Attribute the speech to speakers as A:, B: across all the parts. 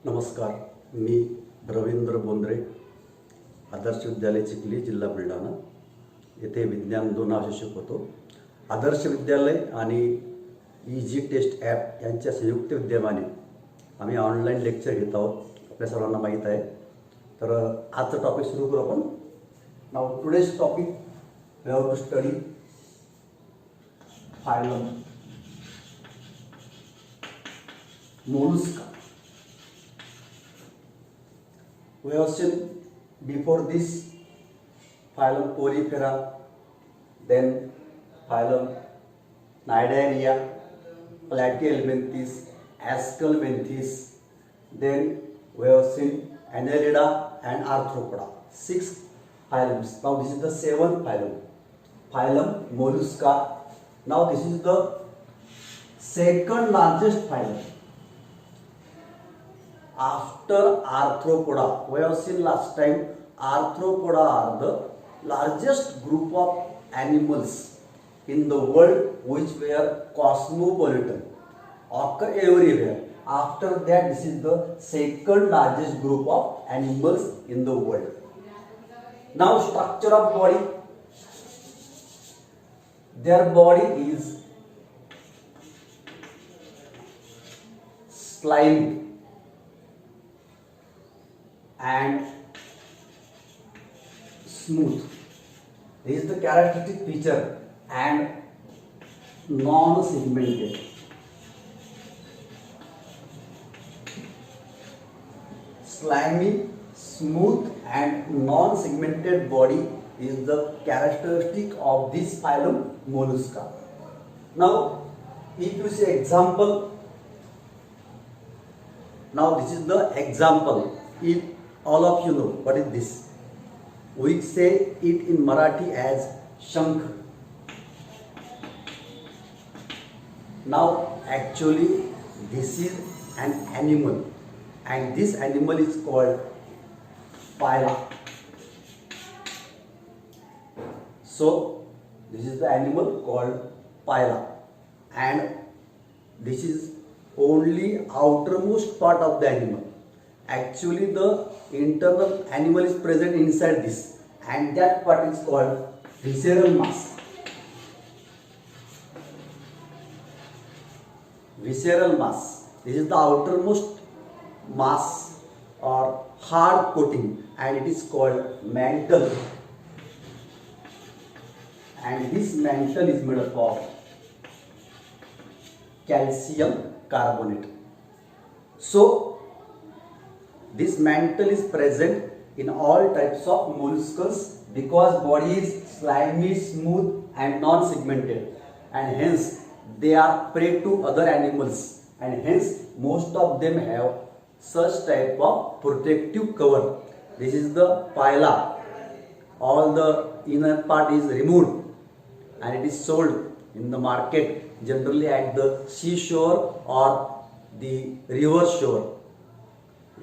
A: नमस्कार, मी रवींद्र बोंद्रे, आदर्श विद्यालय चिखली, जिल्हा बुलढाणा येथे विज्ञान 2 हा विषय शिकवतो. आदर्श विद्यालय आणि इजी टेस्ट ॲप यांच्या संयुक्त विद्यमाने आम्ही ऑनलाईन लेक्चर घेत आहोत. आपल्या सर्वांना माहीत आहे. तर आजचं टॉपिक सुरू करू आपण. Now today's topic we have to study phylum mollusca. We have seen before this phylum Porifera, then phylum Cnidaria, Platyhelminthes, Aschelminthes, then we have seen Annelida and Arthropoda. 6 phylums. Now this is the 7th phylum, phylum Mollusca. Now this is the second largest phylum after Arthropoda. We have seen last time Arthropoda are the largest group of animals in the world which were cosmopolitan, occur everywhere. After that, this is the second largest group of animals in the world. Now structure of body. Their body is slimy and smooth. This is the characteristic feature, and non-segmented. Slimy, smooth and non-segmented body is the characteristic of this phylum Mollusca. Now if you see example, now this is the example. If all of you know what is this, we say it in Marathi as shankh. Now actually this is an animal, and this animal is called phyla. So this is the animal called phyla, and this is only outermost part of the animal. Actually the internal animal is present inside this, and that part is called visceral mass. Visceral mass, this is the outermost mass or hard coating, and it is called mantle, and this mantle is made up of calcium carbonate. So this mantle is present in all types of molluscs because body is slimy, smooth and non-segmented, and hence they are prey to other animals, and hence most of them have such type of protective cover. This is the phyla. All the inner part is removed and it is sold in the market, generally at the seashore or the river shore.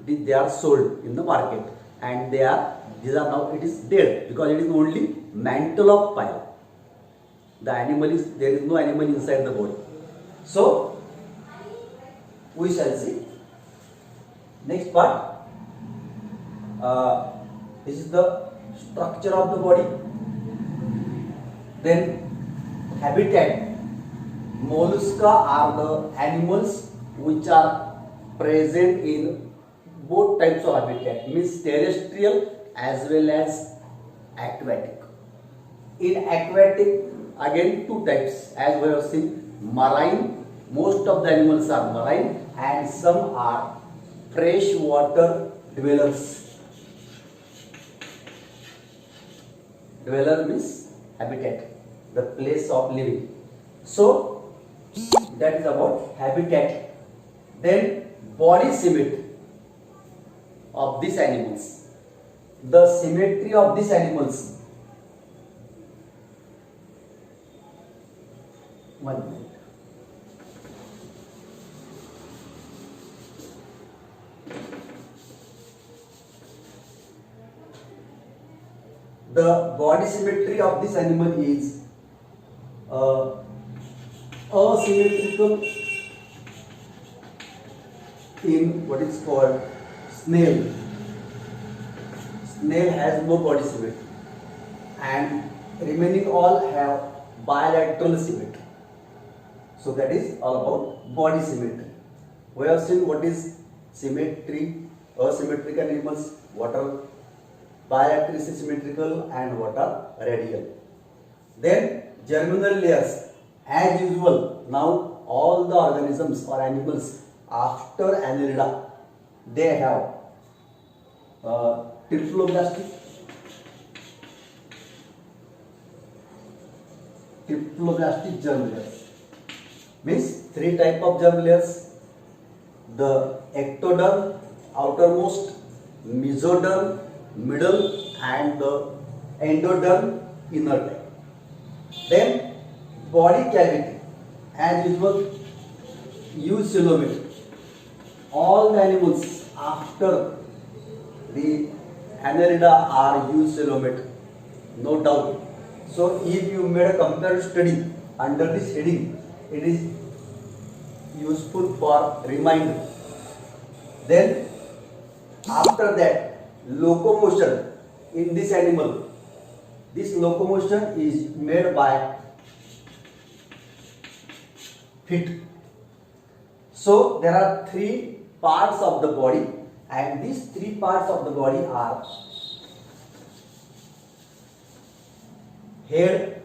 A: They are sold in the market, and these are now, it is dead because it is only mantle of phyla. The animal is, there is no animal inside the body. So we shall see next part. This is the structure of the body. Then habitat. Mollusca are the animals which are present in both types of habitat, means terrestrial as well as aquatic. In aquatic, again 2 types, as we have seen, marine. Most of the animals are marine, and some are freshwater dwellers. Dweller means habitat, the place of living. So that is about habitat. Then body symmetry of these animals. The symmetry of these animals. One minute. The body symmetry of this animal is asymmetrical in what is called snail. Snail has no body symmetry, and remaining all have bilateral symmetry. So that is all about body symmetry. We have seen what is symmetry, asymmetrical animals, what are bilaterally symmetrical and what are radial. Then germinal layers. As usual, now all the organisms or animals after Annelida, they have triploblastic, germ layers. Means three type of germ layers: the ectoderm, outermost, mesoderm, middle, and the endoderm, inner type. Then body cavity, as usual, eucoelomet. All the animals after the Annelida are eucoelomet, no doubt. So if you made a comparative study under this heading, it is useful for reminder. Then after that, locomotion in this animal. This locomotion is made by feet. So there are three parts of the body, and these three parts of the body are head,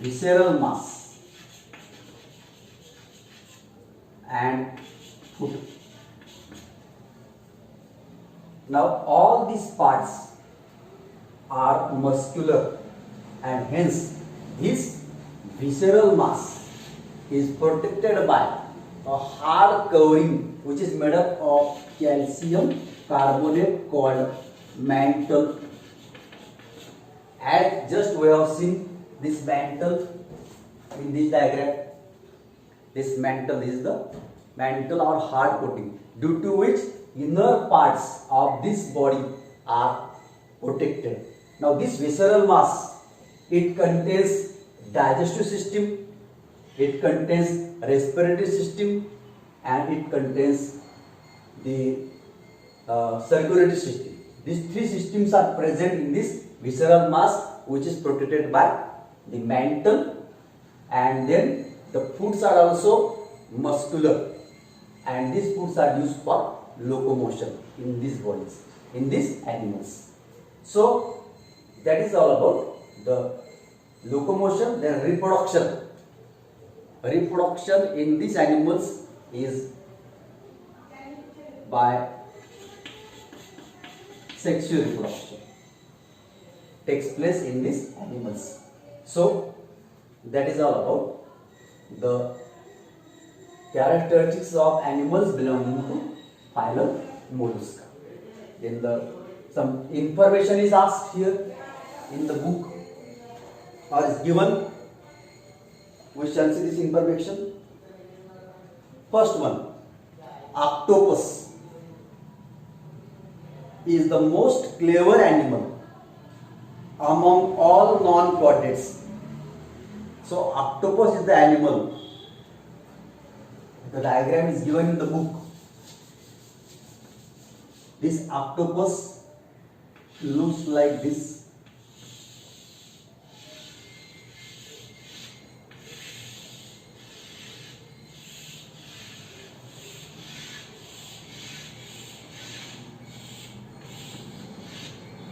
A: visceral mass and foot. Now all these parts are muscular, and hence this visceral mass is protected by a hard covering which is made up of calcium carbonate called mantle. As just we have seen this mantle in this diagram. This mantle is the mantle or hard coating, due to which inner parts of this body are protected. Now this visceral mass, it contains digestive system, it contains respiratory system, and it contains the circulatory system. These three systems are present in this visceral mass, which is protected by the mantle, and then the foods are also muscular, and these foods are used for locomotion in these bodies, in these animals. So that is all about the locomotion. Then reproduction. Reproduction in these animals is by sexual reproduction, takes place in these animals. So that is all about the characteristics of animals belonging to phylum Mollusca. Then some information is asked here in the book, or is given. We shall see this information. First one, octopus is the most clever animal among all non-chordates. So octopus is the animal. The diagram is given in the book. This octopus looks like this.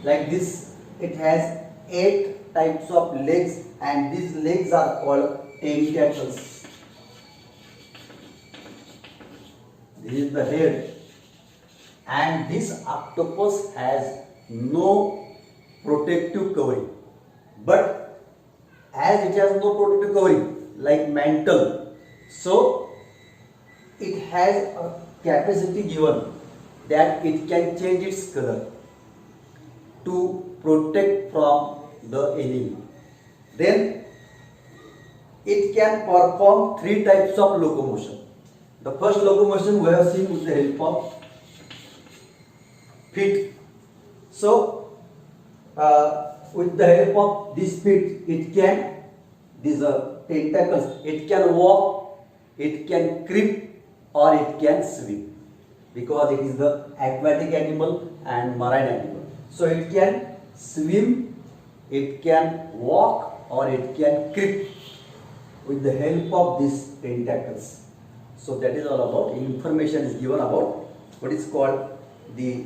A: Like this, it has 8 types of legs, and these legs are called tentacles. This is the head, and this octopus has no protective covering. But as it has no protective covering like mantle, so it has a capacity given that it can change its color to protect from the enemy. Then it can perform 3 types of locomotion. The first locomotion we have seen with the help of feet. So with the help of this feet, it can, these tentacles, it can walk, it can creep, or it can swim, because it is the aquatic animal and marine animal. So it can swim, it can walk, or it can creep with the help of these tentacles. So that is all about, information is given about what is called the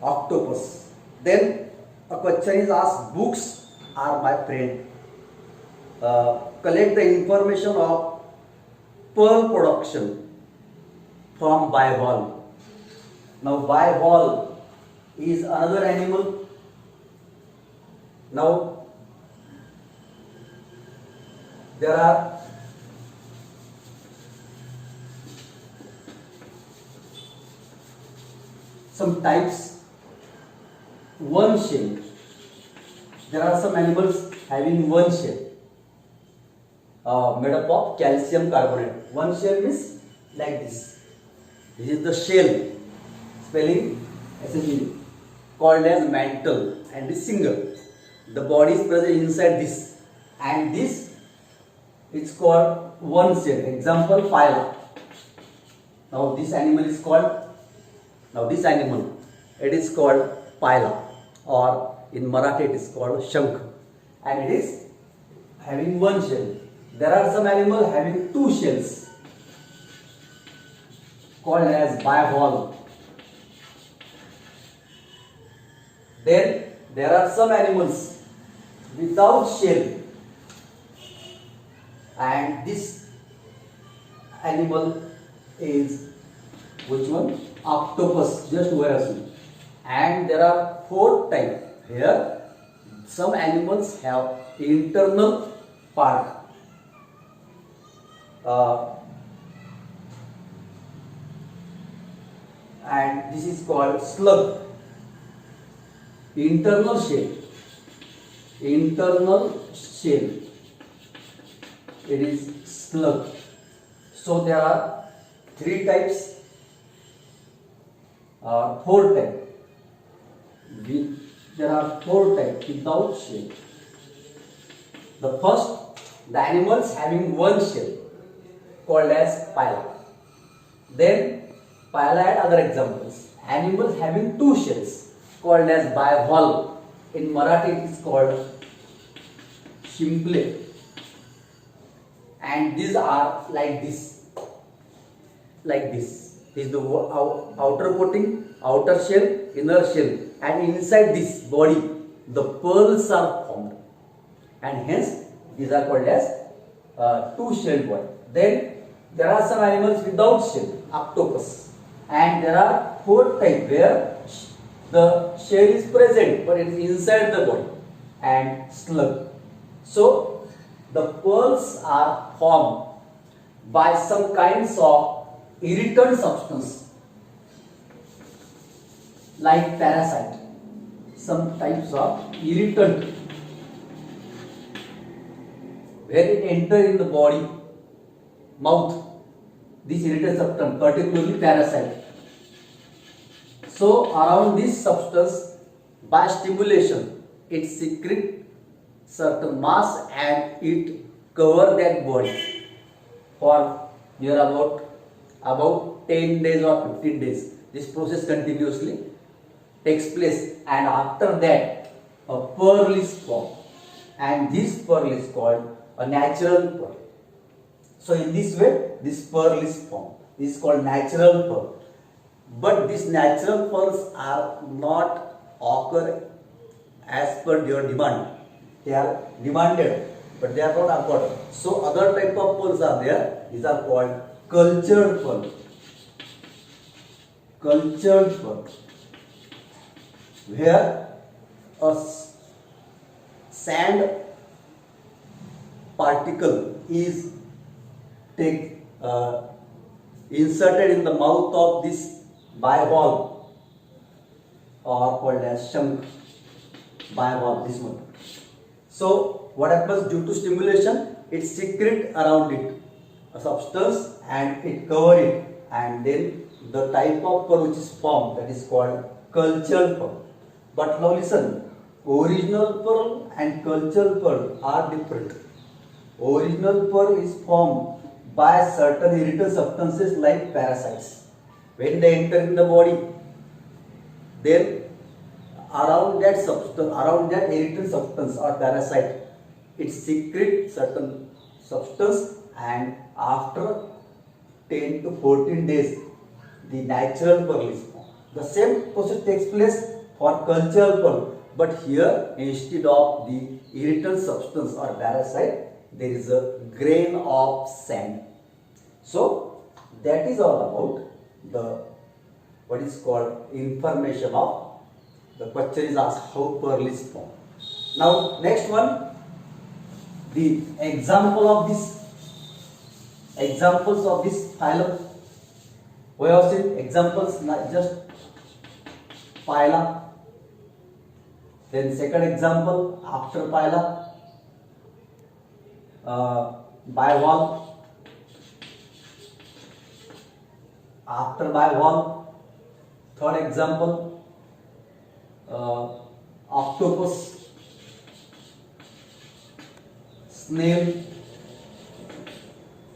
A: octopus. Then a question is asked, books are my friend. Collect the information of pearl production from bivalve. Now bivalve is another animal. Now there are some types. One shell. There are some animals having one shell made up of calcium carbonate. One shell means like this. This is the shell, spelling essentially called as mantle, and is single. The body is present inside this, and this is called one shell. Example, phyla. Now this animal is called, it is called phyla, or in Marathi it is called shankh, and it is having one shell. There are some animals having two shells called as bivalve. Then there are some animals without shell, and this animal is which one? Octopus, just whereas. And there are four types. Here some animals have internal part. And this is called slug. Internal shell. It is slug. So there are three types, four types. There are four types without shell. The first, the animals having one shell called as phyla. Then phyla had other examples. Animals having two shells called as bivalve. In Marathi it is called shimple. And these are like this. This is the outer coating, outer shell, inner shell, and inside this body the pearls are formed, and hence these are called as two-shelled body. Then there are some animals without shell, octopus, and there are four types where the shell is present but it is inside the body, and slug. So the pearls are formed by some kinds of irritant substance like parasite, some types of irritant, where it enters in the body, mouth, this irritant substance, particularly parasite. So around this substance, by stimulation, it secretes certain mass and it covers that body for near about 10 days or 15 days. This process continuously takes place, and after that a pearl is formed, and this pearl is called a natural pearl. So in this way this pearl is formed. This is called natural pearl. But these natural pearls are not occur as per your demand. They are demanded, but they are not occurred. So other type of pearls are there. These are called cultured pearl. Cultured pearl, where a sand particle is inserted in the mouth of this bivalve, or called as shankh bivalve, this one. So what happens? Due to stimulation, it secretes around it a substance and it covers it, and then the type of pearl which is formed, that is called cultured pearl. But now listen, original pearl and cultured pearl are different. Original pearl is formed by certain irritant substances like parasites. When they enter in the body, then around that substance, around that irritant substance or parasite, it secretes certain substance, and after 10 to 14 days, the natural pearl is formed. The same process takes place for cultured pearl, but here instead of the irritant substance or parasite, there is a grain of sand. So that is all about the what is called information of the question is asked how pearl is formed. Now next one, the examples of this phylum. We have seen examples, not just phyla. Then second example after phyla, bivalve. After bivalve, third example, octopus, snail.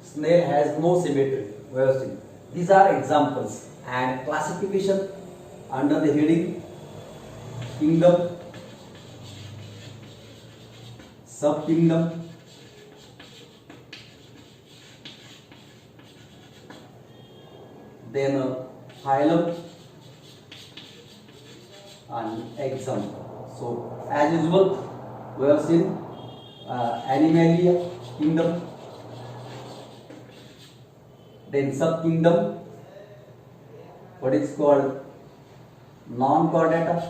A: Snail has no symmetry. We have seen. These are examples, and classification under the heading kingdom, subkingdom, then phylum and example. So as usual, we have seen Animalia kingdom, then subkingdom, what is called non-chordata,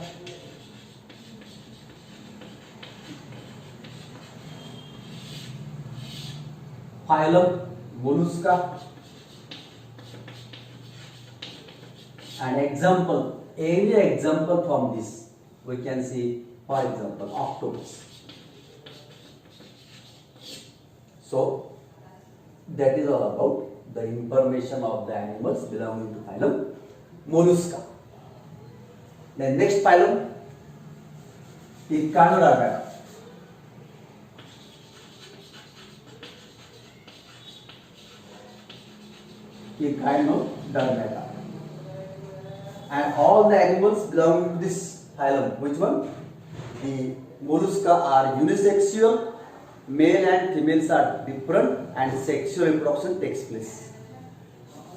A: phylum mollusca, and example, any example from this we can see, for example, octopus. So that is all about the information of the animals belonging to phylum mollusca. Then next phylum, Echinodermata. Echinodermata. And all the animals belonging to this phylum, which one? The mollusca are unisexual. Male and females are different, and sexual reproduction takes place.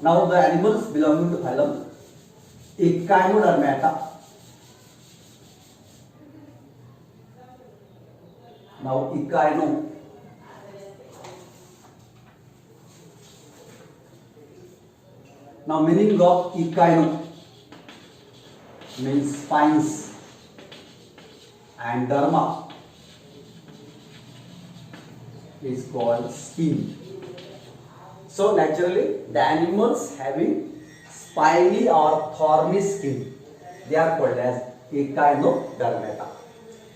A: Now the animals belonging to phylum Echinodermata. Now echino. Now meaning of echino means spines, and derma is called skin. So naturally the animals having spiny or thorny skin, they are called as Echinodermata.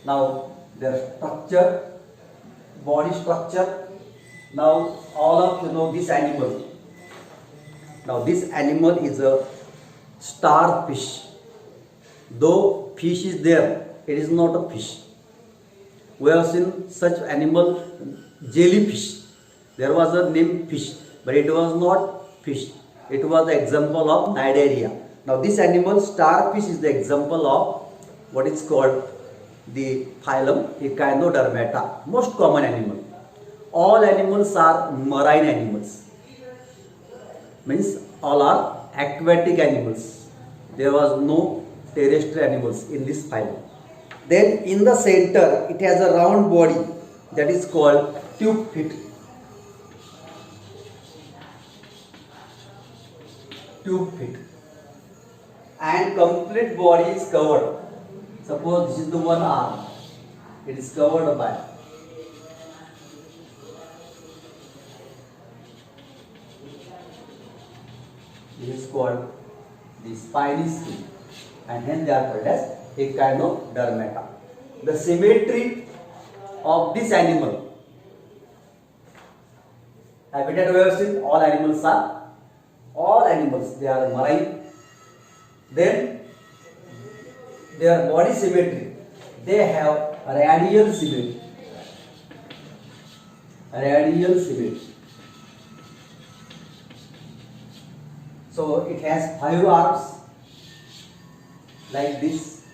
A: Now their structure, body structure. Now all of you know this animal. Now this animal is a starfish. Though fish is there, it is not a fish. We have seen such animal, jellyfish. There was a name fish, but it was not fish. It was the example of Cnidaria. Now this animal, starfish, is the example of what is called the phylum Echinodermata, most common animal. All animals are marine animals. Means all are aquatic animals. There was no terrestrial animals in this phylum. Then in the center it has a round body that is called tube feet. Tube feet. And complete body is covered. Suppose this is the one arm. It is covered by this is called the spiny skin, and hence they are called as Echinodermata. The symmetry of this animal, habitat we have seen, all animals they are marine. Then their body symmetry, they have radial symmetry. Radial symmetry. So it has 5 arms like this.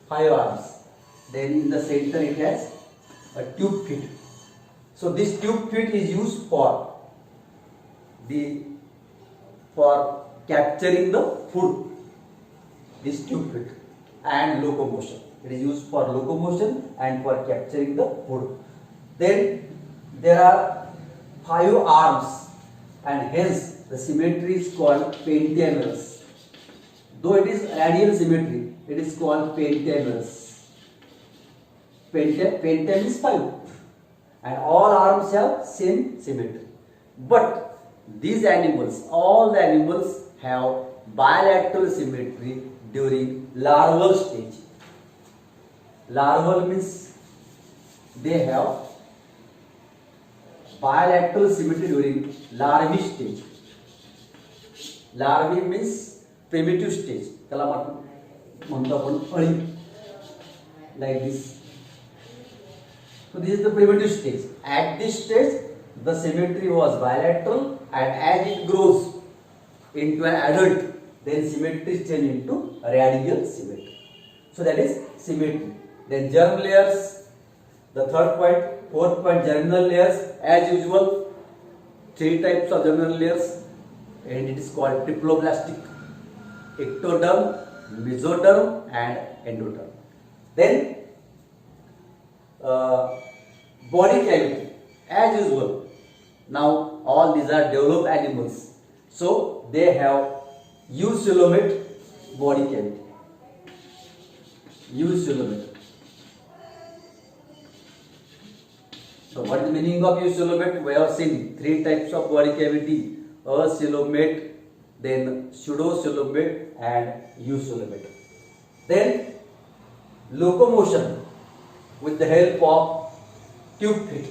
A: 5 arms. Then in the center it has a tube feet. So this tube feet is used for capturing the food. This tube feet and locomotion. It is used for locomotion and for capturing the food. Then there are 5 arms and hence the symmetry is called pentamerous. Though it is radial symmetry, it is called pentamerous. Pentam is 5 and all arms have same symmetry. But these animals, all the animals have bilateral symmetry during larval stage. Larval means they have bilateral symmetry during larvae stage. Larvae means primitive stage. Like this. So this is the primitive stage. At this stage, the symmetry was bilateral, and as it grows into an adult, then symmetry change into radial symmetry. So that is symmetry. Then germ layers, the third point. Fourth point, germinal layers. As usual, 3 types of germinal layers, and it is called triploblastic: ectoderm, mesoderm, and endoderm. Then body cavity, as usual. Now all these are developed animals, so they have eucoelomate body cavity. Eucoelomate. So what is the meaning of eucoelomate? We have seen 3 types of body cavity: acoelomate, then pseudocoelomate, and eucoelomate. Then locomotion with the help of tube feet.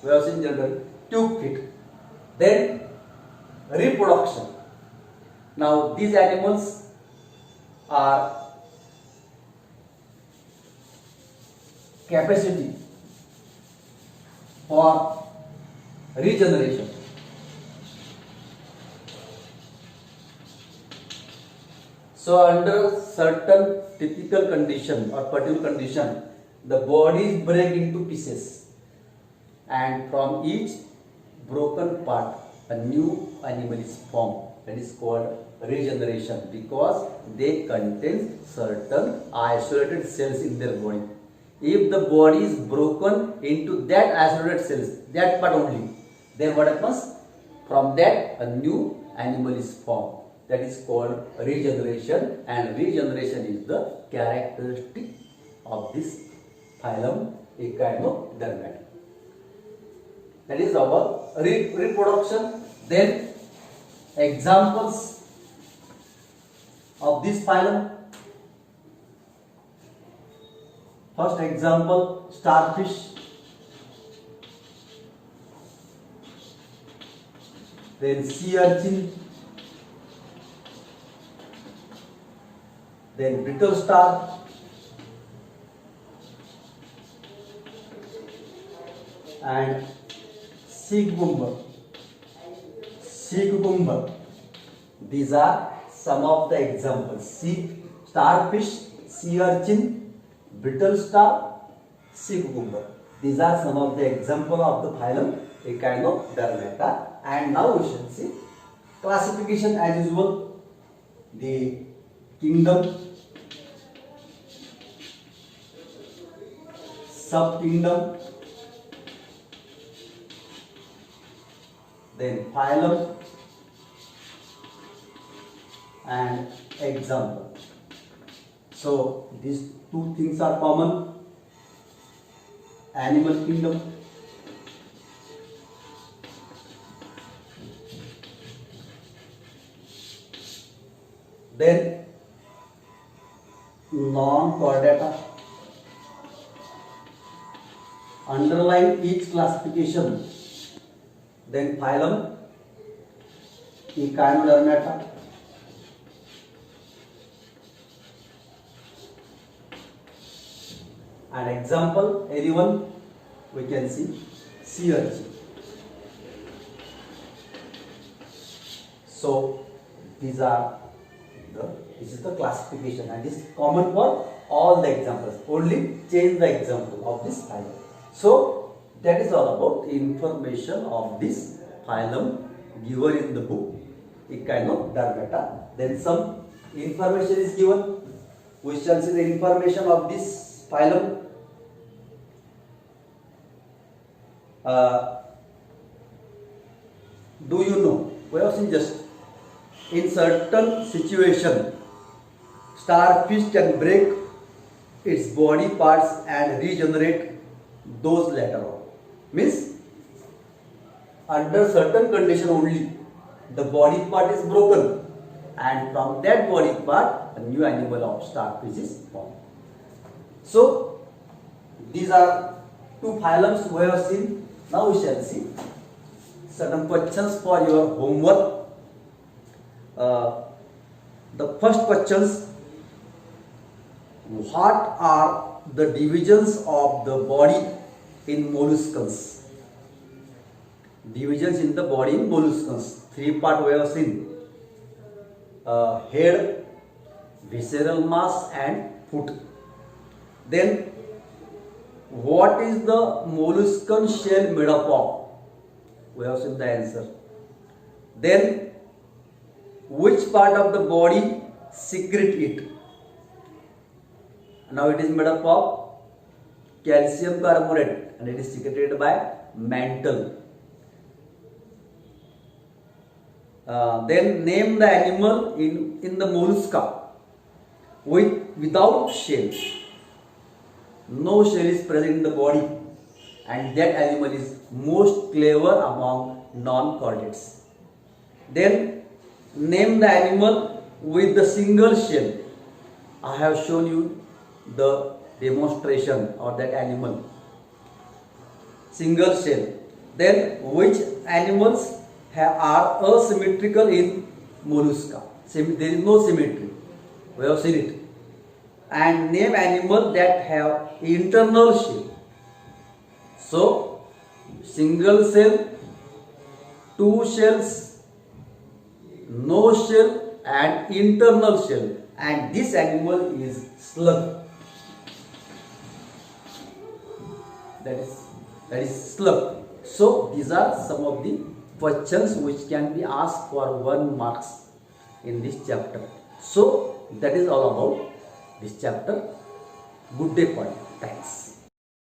A: We have seen general tube feet. Then reproduction. Now these animals are capacity for regeneration. So under certain typical condition or particular condition, the bodies break into pieces, and from each broken part a new animal is formed. That is called regeneration, because they contain certain isolated cells in their body. If the body is broken into that isolated cells, that part only, then what happens? From that a new animal is formed. That is called regeneration, and regeneration is the characteristic of this phylum Echinodermata. That is our reproduction. Then examples of this phylum. First example, starfish. Then sea urchin. Then brittle star. And sea cucumber. These are some of the examples. Starfish, sea urchin, brittle star, sea cucumber. These are some of the examples of the phylum Echinodermata. And now we shall see classification as usual. The kingdom, subkingdom, then phylum and example. So these 2 things are common: animal kingdom, then non-chordata. Underline each classification. Then phylum Echinodermata, An example, anyone we can see sea urchin. So this is the classification, and this is common for all the examples. Only change the example of this phylum. So that is all about the information of this phylum given in the book Echinodermata. Then some information is given. We shall see the information of this phylum. Do you know? We have seen just in certain situation, starfish can break its body parts and regenerate those later on. Means under certain condition only the body part is broken, and from that body part a new animal of starfish is formed. So these are two phylums we have seen. Now we shall see certain questions for your homework. The first questions: what are the divisions of the body in molluscans? Divisions in the body in molluscans. Three part we have seen: head, visceral mass, and foot. Then what is the molluscan shell made up of? We have seen the answer. Then which part of the body secrete it? Now it is made up of calcium carbonate and it is secreted by mantle. Then name the animal in the mollusca without shell. No shell is present in the body, and that animal is most clever among non-chordates. Then name the animal with the single shell. I have shown you the demonstration of that animal. Single shell. Then which animals are asymmetrical in mollusca? There is no symmetry. We have seen it. And name animals that have internal shell. So single shell, two shells, no shell, and internal shell. And this animal is slug. That is slug. So these are some of the questions which can be asked for 1 marks in this chapter. So that is all about this chapter. Good day for you. Thanks.